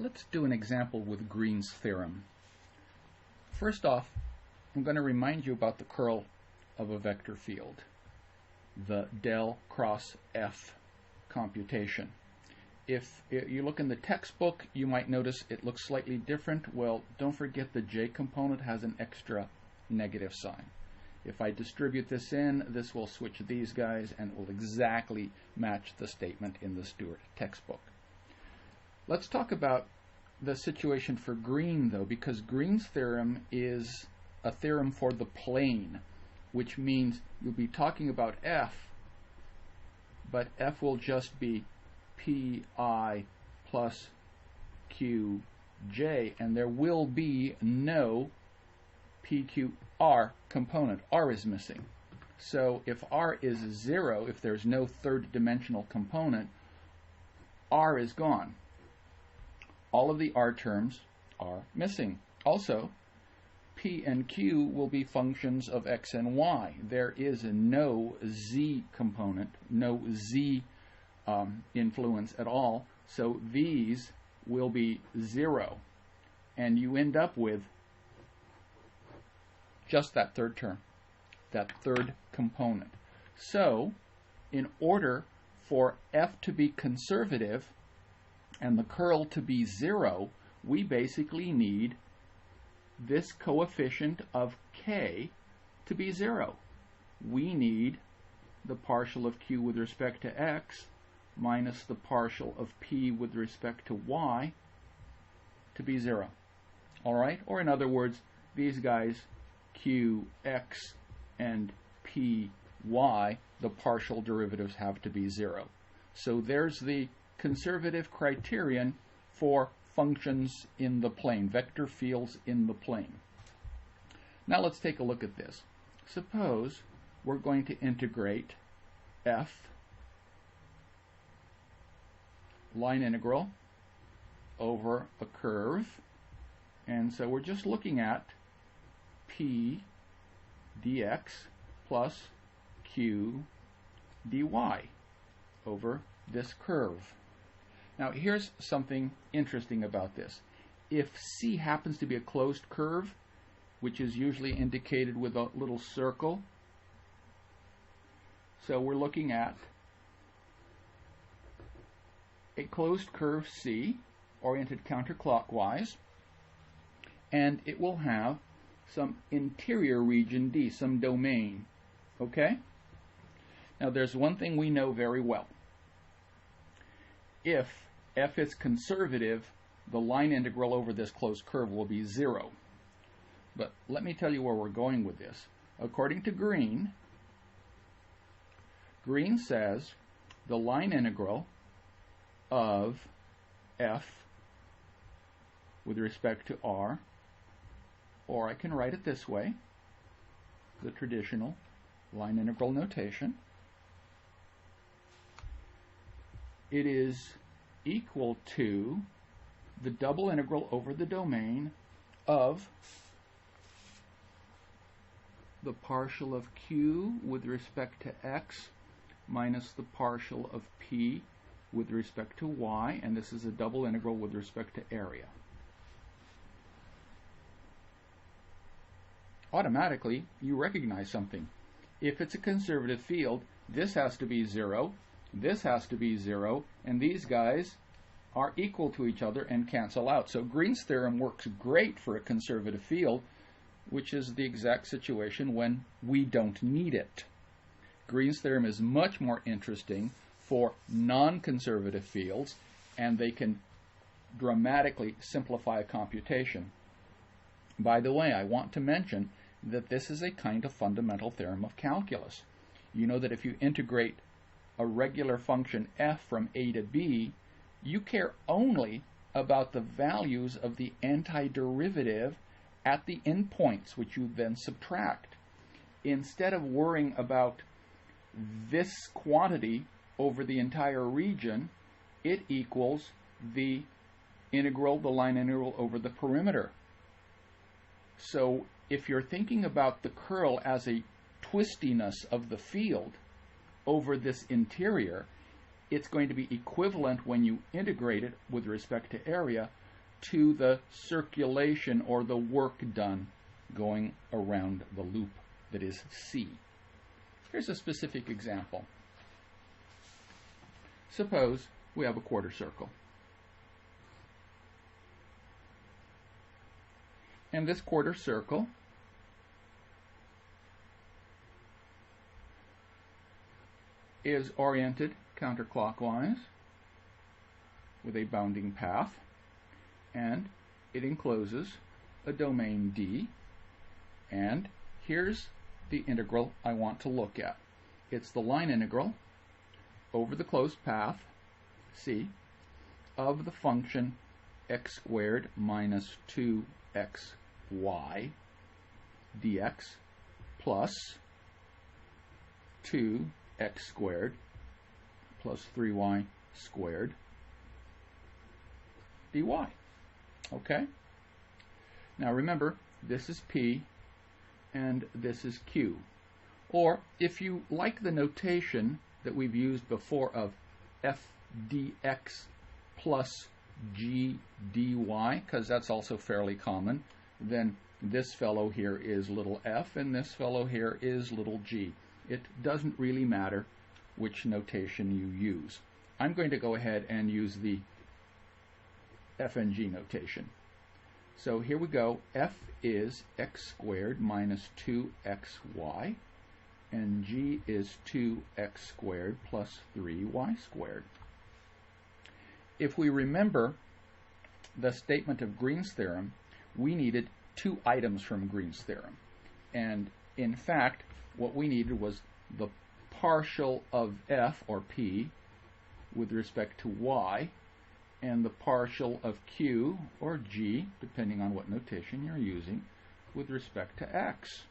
Let's do an example with Green's theorem. First off, I'm going to remind you about the curl of a vector field, the del cross F computation. If you look in the textbook, you might notice it looks slightly different. Well, don't forget the J component has an extra negative sign. If I distribute this in, this will switch these guys and it will exactly match the statement in the Stewart textbook. Let's talk about the situation for Green, though, because Green's theorem is a theorem for the plane, which means you'll be talking about F, but F will just be Pi plus Qj, and there will be no PQR component. R is missing. So if R is 0, if there's no third dimensional component, R is gone. All of the R terms are missing. Also, P and Q will be functions of x and y. There is no z component, no z influence at all, so these will be 0. And you end up with just that third term, that third component. So, in order for F to be conservative and the curl to be 0, we basically need this coefficient of k to be 0. We need the partial of q with respect to x minus the partial of p with respect to y to be 0. All right? Or in other words, these guys, qx and py, the partial derivatives have to be 0. So there's the conservative criterion for functions in the plane, vector fields in the plane. Now let's take a look at this. Suppose we're going to integrate f, line integral, over a curve, and so we're just looking at p dx plus q dy over this curve. Now here's something interesting about this. If C happens to be a closed curve, which is usually indicated with a little circle, so we're looking at a closed curve C oriented counterclockwise, and it will have some interior region D, some domain. Okay? Now there's one thing we know very well. If f is conservative, the line integral over this closed curve will be 0. But let me tell you where we're going with this. According to Green, Green says the line integral of f with respect to r, or I can write it this way, the traditional line integral notation, it is equal to the double integral over the domain of the partial of q with respect to x minus the partial of p with respect to y, and this is a double integral with respect to area. Automatically, you recognize something. If it's a conservative field, this has to be 0, this has to be 0, and these guys are equal to each other and cancel out. So Green's theorem works great for a conservative field, which is the exact situation when we don't need it. Green's theorem is much more interesting for non-conservative fields, and they can dramatically simplify a computation. By the way, I want to mention that this is a kind of fundamental theorem of calculus. You know that if you integrate a regular function f from a to b, you care only about the values of the antiderivative at the endpoints, which you then subtract. Instead of worrying about this quantity over the entire region, it equals the integral, the line integral over the perimeter. So if you're thinking about the curl as a twistiness of the field over this interior, it's going to be equivalent when you integrate it with respect to area to the circulation or the work done going around the loop that is C. Here's a specific example. Suppose we have a quarter circle. And this quarter circle is oriented counterclockwise with a bounding path, and it encloses a domain D, and here's the integral I want to look at. It's the line integral over the closed path, C, of the function x squared minus 2xy dx plus 2x squared plus 3y squared dy. Okay? Now remember, this is P and this is Q. Or if you like the notation that we've used before of f dx plus g dy, because that's also fairly common, then this fellow here is little f and this fellow here is little g. It doesn't really matter which notation you use. I'm going to go ahead and use the f and g notation. So here we go. F is x squared minus 2xy, and g is 2x squared plus 3y squared. If we remember the statement of Green's theorem, we needed two items from Green's theorem. And in fact, what we needed was the partial of f, or p, with respect to y, and the partial of q, or g, depending on what notation you're using, with respect to x.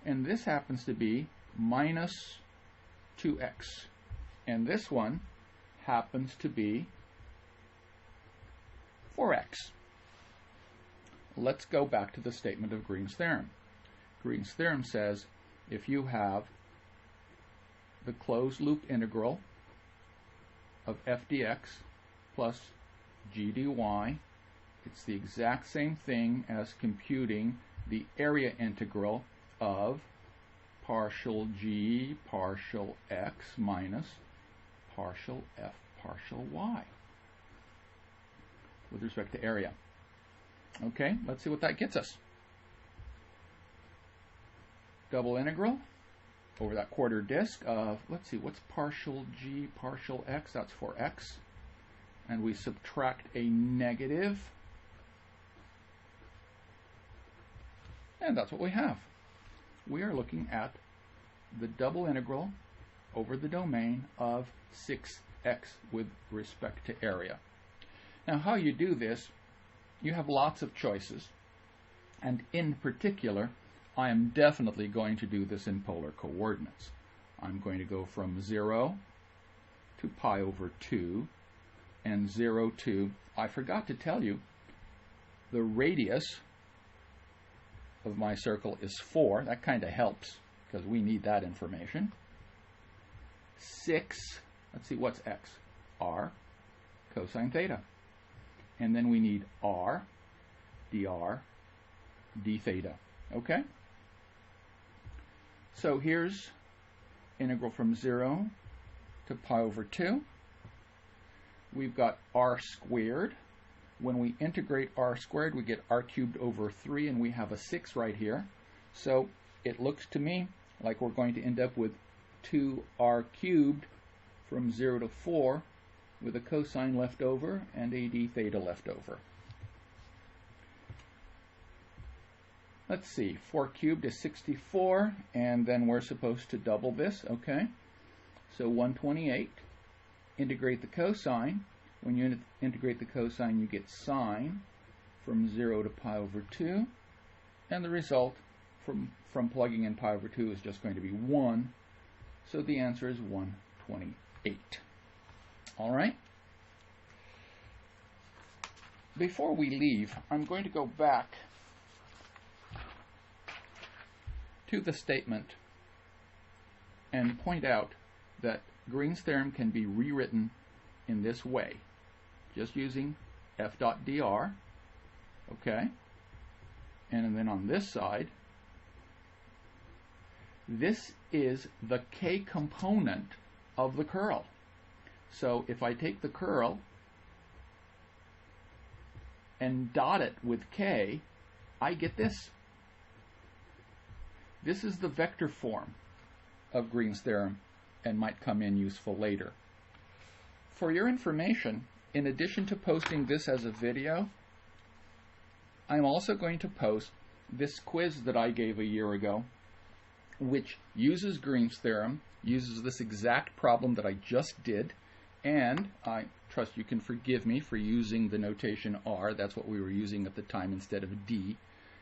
And this happens to be minus 2x. And this one happens to be 4x. Let's go back to the statement of Green's theorem. Green's theorem says if you have the closed loop integral of f dx plus g dy, it's the exact same thing as computing the area integral of partial g partial x minus partial f partial y with respect to area. Okay, let's see what that gets us. Double integral over that quarter disk of, let's see, what's partial g partial x? That's 4x. And we subtract a negative, and that's what we have. We are looking at the double integral over the domain of 6x with respect to area. Now, how you do this, you have lots of choices, and in particular, I am definitely going to do this in polar coordinates. I'm going to go from 0 to pi over 2, and 0 to, I forgot to tell you, the radius of my circle is 4. That kind of helps, because we need that information. 6, let's see, what's x? R cosine theta. And then we need r, dr, d theta. Okay? So here's integral from 0 to pi over 2. We've got r squared. When we integrate r squared, we get r cubed over 3, and we have a 6 right here. So it looks to me like we're going to end up with 2r cubed from 0 to 4, with a cosine left over and a d theta left over. Let's see, 4 cubed is 64, and then we're supposed to double this, okay? So 128. Integrate the cosine. When you integrate the cosine, you get sine from 0 to pi over 2, and the result from plugging in pi over 2 is just going to be 1, so the answer is 128. All right? Before we leave, I'm going to go back to the statement and point out that Green's theorem can be rewritten in this way, just using f dot dr, okay? And then on this side, this is the k component of the curl. So if I take the curl and dot it with k, I get this. This is the vector form of Green's theorem and might come in useful later. For your information, in addition to posting this as a video, I'm also going to post this quiz that I gave a year ago, which uses Green's theorem, uses this exact problem that I just did, and I trust you can forgive me for using the notation R. That's what we were using at the time instead of D.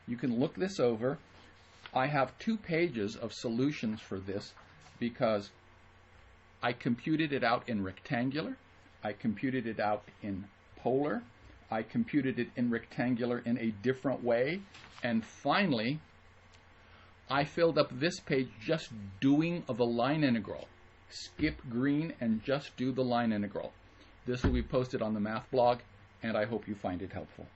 You can look this over. I have 2 pages of solutions for this because I computed it out in rectangular, I computed it out in polar, I computed it in rectangular in a different way, and finally I filled up this page just doing the line integral. Skip Green and just do the line integral. This will be posted on the math blog, and I hope you find it helpful.